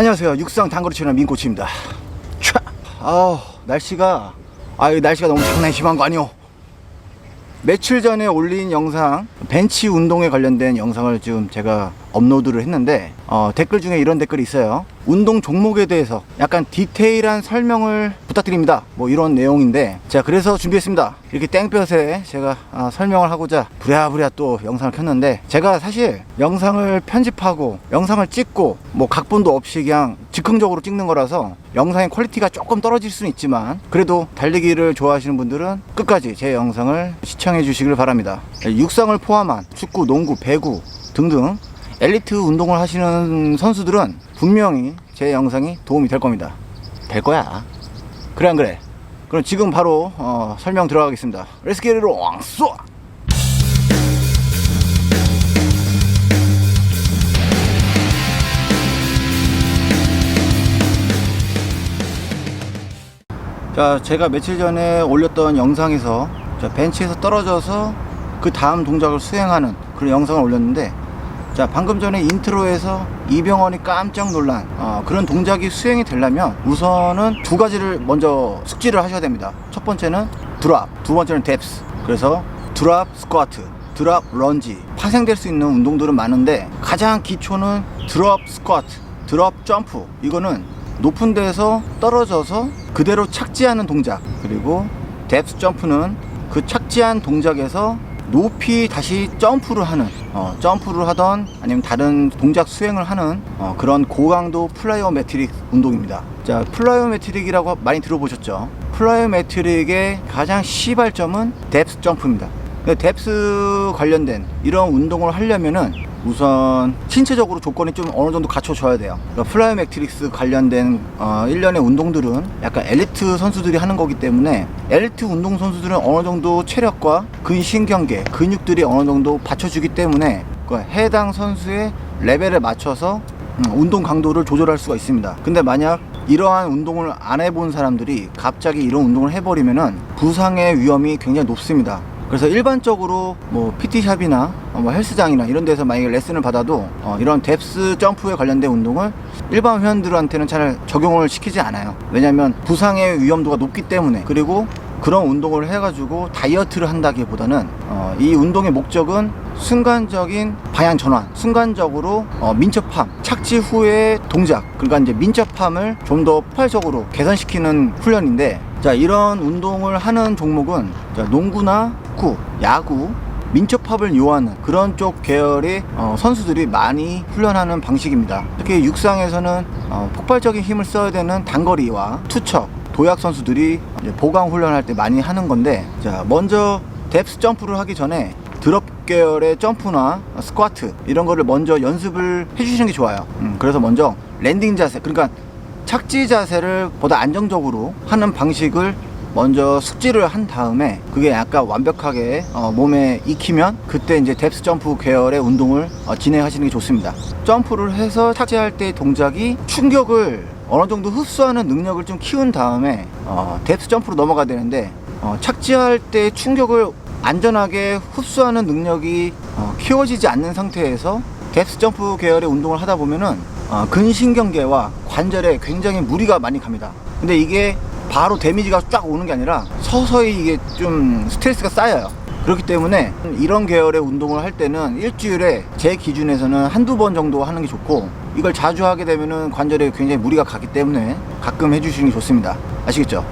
안녕하세요. 육상 단거리 채널 민코치입니다. 날씨가 너무 장난이 심한 거 아니오? 며칠 전에 올린 영상, 벤치 운동에 관련된 영상을 지금 제가 업로드를 했는데 댓글 중에 이런 댓글이 있어요. 운동 종목에 대해서 약간 디테일한 설명을 부탁드립니다, 뭐 이런 내용인데, 자 그래서 준비했습니다. 이렇게 땡볕에 제가 설명을 하고자 부랴부랴 또 영상을 켰는데, 제가 사실 영상을 편집하고 영상을 찍고 뭐 각본도 없이 그냥 즉흥적으로 찍는 거라서 영상의 퀄리티가 조금 떨어질 수는 있지만, 그래도 달리기를 좋아하시는 분들은 끝까지 제 영상을 시청해 주시길 바랍니다. 육상을 포함한 축구, 농구, 배구 등등 엘리트 운동을 하시는 선수들은 분명히 제 영상이 도움이 될 겁니다. 될 거야. 그래 안 그래? 그럼 지금 바로 설명 들어가겠습니다. Let's get it on! 쏘! 자, 제가 며칠 전에 올렸던 영상에서 벤치에서 떨어져서 그 다음 동작을 수행하는 그런 영상을 올렸는데, 자 방금 전에 인트로에서 이병헌이 깜짝 놀란 그런 동작이 수행이 되려면 우선은 두 가지를 먼저 숙지를 하셔야 됩니다. 첫 번째는 드랍, 두 번째는 뎁스. 그래서 드랍 스쿼트, 드랍 런지, 파생될 수 있는 운동들은 많은데 가장 기초는 드랍 스쿼트, 드랍 점프. 이거는 높은 데서 떨어져서 그대로 착지하는 동작. 그리고 뎁스 점프는 그 착지한 동작에서 높이 다시 점프를 하는, 점프를 하던 아니면 다른 동작 수행을 하는 그런 고강도 플라이오메트릭 운동입니다. 자, 플라이오메트릭이라고 많이 들어보셨죠? 플라이오메트릭의 가장 시발점은 뎁스 점프입니다. 뎁스 관련된 이런 운동을 하려면은 우선 신체적으로 조건이 좀 어느 정도 갖춰져야 돼요. 플라이오메트릭스 관련된 일련의 운동들은 약간 엘리트 선수들이 하는 거기 때문에, 엘리트 운동 선수들은 어느 정도 체력과 근신경계, 근육들이 어느 정도 받쳐주기 때문에 해당 선수의 레벨에 맞춰서 운동 강도를 조절할 수가 있습니다. 근데 만약 이러한 운동을 안 해본 사람들이 갑자기 이런 운동을 해버리면은 부상의 위험이 굉장히 높습니다. 그래서 일반적으로 뭐 PT샵이나 뭐 헬스장이나 이런 데서 만약에 레슨을 받아도 이런 뎁스 점프에 관련된 운동을 일반 회원들한테는 잘 적용을 시키지 않아요. 왜냐면 부상의 위험도가 높기 때문에. 그리고 그런 운동을 해가지고 다이어트를 한다기보다는 이 운동의 목적은 순간적인 방향 전환, 순간적으로 민첩함, 착지 후의 동작, 그러니까 이제 민첩함을 좀 더 폭발적으로 개선시키는 훈련인데, 자 이런 운동을 하는 종목은 농구나 축구, 야구, 민첩함을 요하는 그런 쪽 계열의 선수들이 많이 훈련하는 방식입니다. 특히 육상에서는 폭발적인 힘을 써야 되는 단거리와 투척, 도약 선수들이 보강 훈련할 때 많이 하는 건데, 자 먼저 뎁스 점프를 하기 전에 드롭 계열의 점프나 스쿼트 이런 거를 먼저 연습을 해주시는 게 좋아요. 그래서 먼저 랜딩 자세, 그러니까 착지 자세를 보다 안정적으로 하는 방식을 먼저 숙지를 한 다음에, 그게 약간 완벽하게 몸에 익히면 그때 이제 뎁스 점프 계열의 운동을 진행하시는 게 좋습니다. 점프를 해서 착지할 때 동작이 충격을 어느 정도 흡수하는 능력을 좀 키운 다음에 뎁스 점프로 넘어가야 되는데, 착지할 때 충격을 안전하게 흡수하는 능력이 키워지지 않는 상태에서 뎁스 점프 계열의 운동을 하다 보면은 근신경계와 관절에 굉장히 무리가 많이 갑니다. 근데 이게 바로 데미지가 쫙 오는 게 아니라 서서히 이게 좀 스트레스가 쌓여요. 그렇기 때문에 이런 계열의 운동을 할 때는 일주일에 제 기준에서는 한두 번 정도 하는 게 좋고, 이걸 자주 하게 되면은 관절에 굉장히 무리가 가기 때문에 가끔 해주시는 게 좋습니다. 아시겠죠?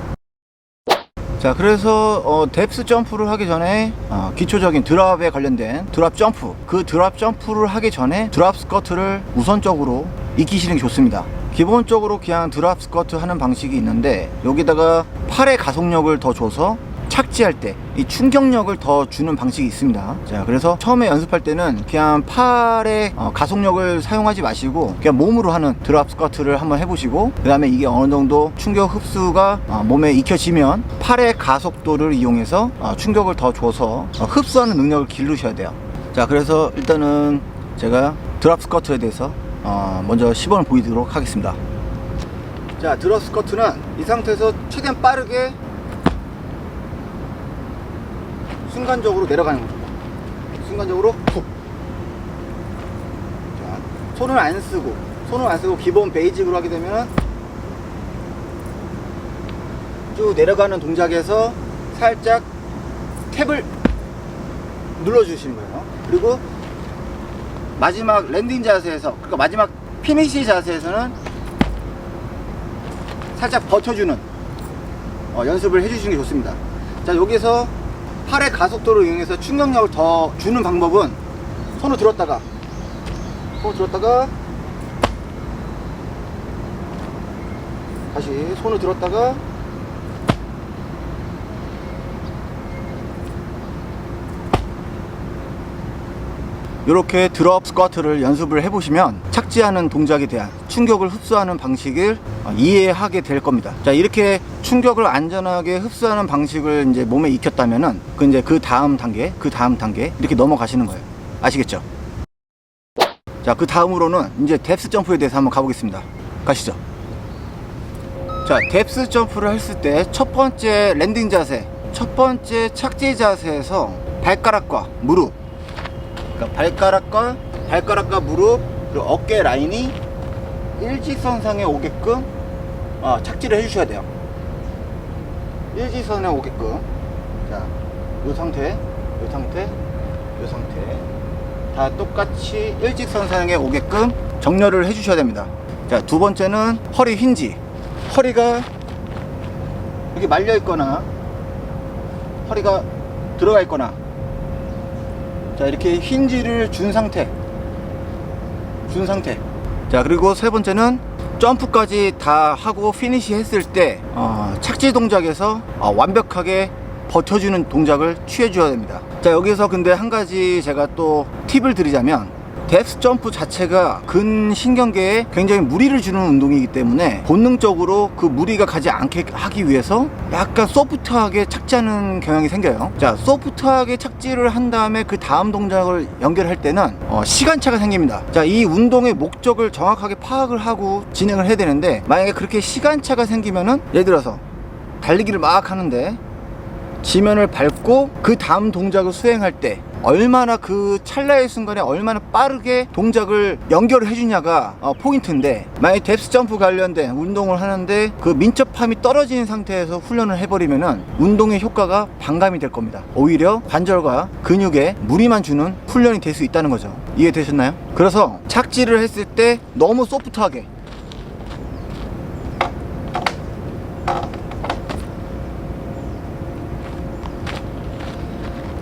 자, 그래서 뎁스 점프를 하기 전에 기초적인 드랍에 관련된 드랍 점프, 그 드랍 점프를 하기 전에 드랍 스쿼트를 우선적으로 익히시는 게 좋습니다. 기본적으로 그냥 드랍 스쿼트 하는 방식이 있는데, 여기다가 팔의 가속력을 더 줘서 착지할 때 이 충격력을 더 주는 방식이 있습니다. 자, 그래서 처음에 연습할 때는 그냥 팔의 가속력을 사용하지 마시고 그냥 몸으로 하는 드랍 스쿼트를 한번 해보시고, 그 다음에 이게 어느 정도 충격 흡수가 몸에 익혀지면 팔의 가속도를 이용해서 충격을 더 줘서 흡수하는 능력을 기르셔야 돼요. 자, 그래서 일단은 제가 드랍 스쿼트에 대해서 먼저 시범을 보이도록 하겠습니다. 자, 드랍 스쿼트는 이 상태에서 최대한 빠르게 순간적으로 내려가는 거죠. 순간적으로 푹. 자, 손을 안 쓰고 손을 안 쓰고 기본 베이직으로 하게 되면 쭉 내려가는 동작에서 살짝 탭을 눌러주시는 거예요. 그리고 마지막 랜딩 자세에서, 그러니까 마지막 피니시 자세에서는 살짝 버텨주는 연습을 해주시는 게 좋습니다. 자, 여기서 팔의 가속도를 이용해서 충격력을 더 주는 방법은 손을 들었다가 다시 손을 들었다가 이렇게 드롭 스쿼트를 연습을 해보시면 착지하는 동작에 대한 충격을 흡수하는 방식을 이해하게 될 겁니다. 자, 이렇게 충격을 안전하게 흡수하는 방식을 이제 몸에 익혔다면은 그 다음 단계 이렇게 넘어가시는 거예요. 아시겠죠? 자, 그 다음으로는 이제 뎁스 점프에 대해서 한번 가보겠습니다. 가시죠. 자, 뎁스 점프를 했을 때 첫 번째 랜딩 자세, 첫 번째 착지 자세에서 발가락과 무릎, 그러니까 발가락과 무릎 그리고 어깨 라인이 일직선상에 오게끔 착지를 해주셔야 돼요. 일직선에 오게끔. 자, 이 상태 다 똑같이 일직선상에 오게끔 정렬을 해주셔야 됩니다. 자, 두 번째는 허리 힌지. 허리가 여기 말려 있거나 허리가 들어가 있거나, 자, 이렇게 힌지를 준 상태. 자, 그리고 세 번째는 점프까지 다 하고 피니시 했을 때 착지 동작에서 완벽하게 버텨주는 동작을 취해 줘야 됩니다. 자, 여기서 근데 한 가지 제가 또 팁을 드리자면, 뎁스 점프 자체가 근신경계에 굉장히 무리를 주는 운동이기 때문에 본능적으로 그 무리가 가지 않게 하기 위해서 약간 소프트하게 착지하는 경향이 생겨요. 자, 소프트하게 착지를 한 다음에 그 다음 동작을 연결할 때는 시간차가 생깁니다. 자, 이 운동의 목적을 정확하게 파악을 하고 진행을 해야 되는데, 만약에 그렇게 시간차가 생기면은, 예를 들어서 달리기를 막 하는데 지면을 밟고 그 다음 동작을 수행할 때 얼마나 그 찰나의 순간에 얼마나 빠르게 동작을 연결을 해주냐가 포인트인데, 만약에 뎁스 점프 관련된 운동을 하는데 그 민첩함이 떨어진 상태에서 훈련을 해버리면은 운동의 효과가 반감이 될 겁니다. 오히려 관절과 근육에 무리만 주는 훈련이 될 수 있다는 거죠. 이해되셨나요? 그래서 착지를 했을 때 너무 소프트하게,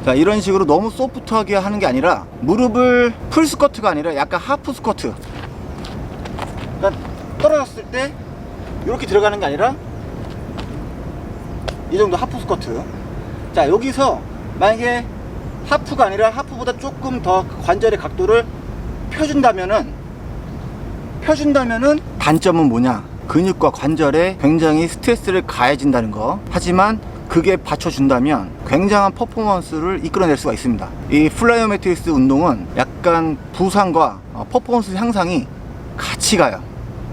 자, 이런 식으로 너무 소프트하게 하는 게 아니라, 무릎을 풀 스쿼트가 아니라 약간 하프 스쿼트, 그러니까 떨어졌을 때 이렇게 들어가는 게 아니라 이 정도 하프 스쿼트. 자, 여기서 만약에 하프가 아니라 하프보다 조금 더 관절의 각도를 펴준다면은 단점은 뭐냐? 근육과 관절에 굉장히 스트레스를 가해진다는 거. 하지만 그게 받쳐준다면 굉장한 퍼포먼스를 이끌어낼 수가 있습니다. 이 플라이오메트리스 운동은 약간 부상과 퍼포먼스 향상이 같이 가요.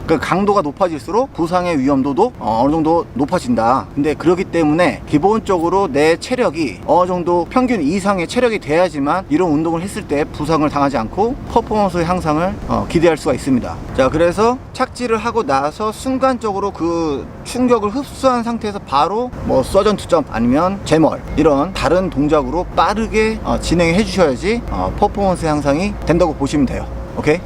그러니까 강도가 높아질수록 부상의 위험도도 어느 정도 높아진다. 근데 그렇기 때문에 기본적으로 내 체력이 어느 정도 평균 이상의 체력이 돼야지만 이런 운동을 했을 때 부상을 당하지 않고 퍼포먼스 향상을 기대할 수가 있습니다. 자, 그래서 착지를 하고 나서 순간적으로 그 충격을 흡수한 상태에서 바로 뭐 서전 투 점프 아니면 제멀, 이런 다른 동작으로 빠르게 진행해 주셔야지 퍼포먼스 향상이 된다고 보시면 돼요. 오케이?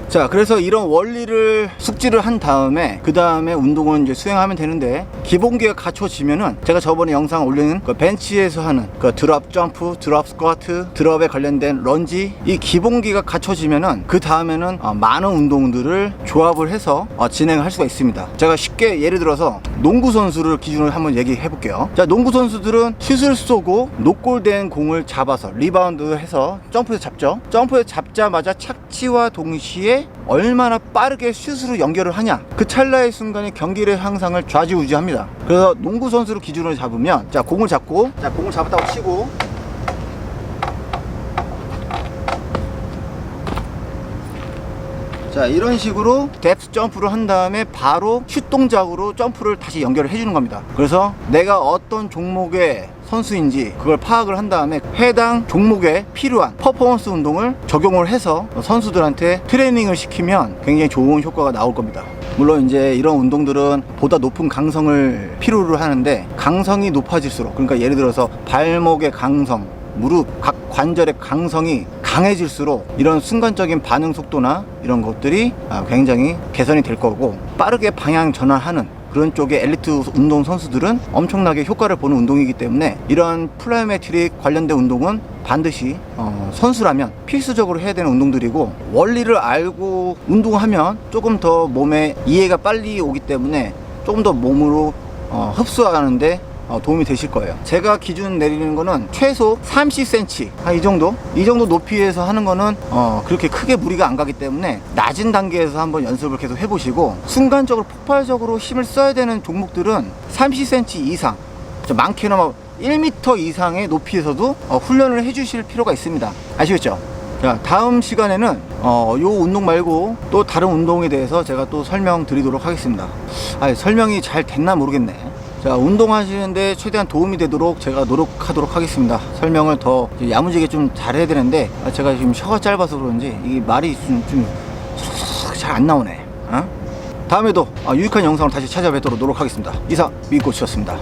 자, 그래서 이런 원리를 숙지를 한 다음에 그 다음에 운동을 이제 수행하면 되는데, 기본기가 갖춰지면은 제가 저번에 영상 올리는 그 벤치에서 하는 그 드롭 점프, 드롭 스쿼트, 드롭에 관련된 런지, 이 기본기가 갖춰지면은 그 다음에는 많은 운동들을 조합을 해서 진행할 수가 있습니다. 제가 쉽게 예를 들어서 농구 선수를 기준으로 한번 얘기해 볼게요. 자, 농구 선수들은 슛을 쏘고 노골된 공을 잡아서 리바운드 해서 점프해서 잡죠. 점프해서 잡자마자 착지와 동시에 얼마나 빠르게 슛으로 연결을 하냐, 그 찰나의 순간에 경기의 향상을 좌지우지합니다. 그래서 농구 선수를 기준으로 잡으면, 자, 공을 잡고, 자, 공을 잡았다고 치고, 자, 이런 식으로 뎁스 점프를 한 다음에 바로 슛 동작으로 점프를 다시 연결을 해주는 겁니다. 그래서 내가 어떤 종목의 선수인지 그걸 파악을 한 다음에 해당 종목에 필요한 퍼포먼스 운동을 적용을 해서 선수들한테 트레이닝을 시키면 굉장히 좋은 효과가 나올 겁니다. 물론 이제 이런 운동들은 보다 높은 강성을 필요로 하는데, 강성이 높아질수록, 그러니까 예를 들어서 발목의 강성, 무릎 각 관절의 강성이 강해질수록 이런 순간적인 반응 속도나 이런 것들이 굉장히 개선이 될 거고, 빠르게 방향 전환하는 그런 쪽의 엘리트 운동 선수들은 엄청나게 효과를 보는 운동이기 때문에, 이런 플라이오메트릭 관련된 운동은 반드시 선수라면 필수적으로 해야 되는 운동들이고, 원리를 알고 운동하면 조금 더 몸에 이해가 빨리 오기 때문에 조금 더 몸으로 흡수하는데 도움이 되실 거예요. 제가 기준 내리는 거는 최소 30cm, 이 정도 높이에서 하는 거는 그렇게 크게 무리가 안 가기 때문에 낮은 단계에서 한번 연습을 계속 해보시고, 순간적으로 폭발적으로 힘을 써야 되는 종목들은 30cm 이상, 많게는 1m 이상의 높이에서도 훈련을 해주실 필요가 있습니다. 아시겠죠? 자, 다음 시간에는 요 운동 말고 또 다른 운동에 대해서 제가 또 설명드리도록 하겠습니다. 설명이 잘 됐나 모르겠네. 자, 운동하시는데 최대한 도움이 되도록 제가 노력하도록 하겠습니다. 설명을 더 야무지게 좀 잘해야 되는데, 제가 지금 혀가 짧아서 그런지 이게 말이 좀 잘 안 나오네. 다음에도 유익한 영상을 다시 찾아뵙도록 노력하겠습니다. 이상 미코치였습니다.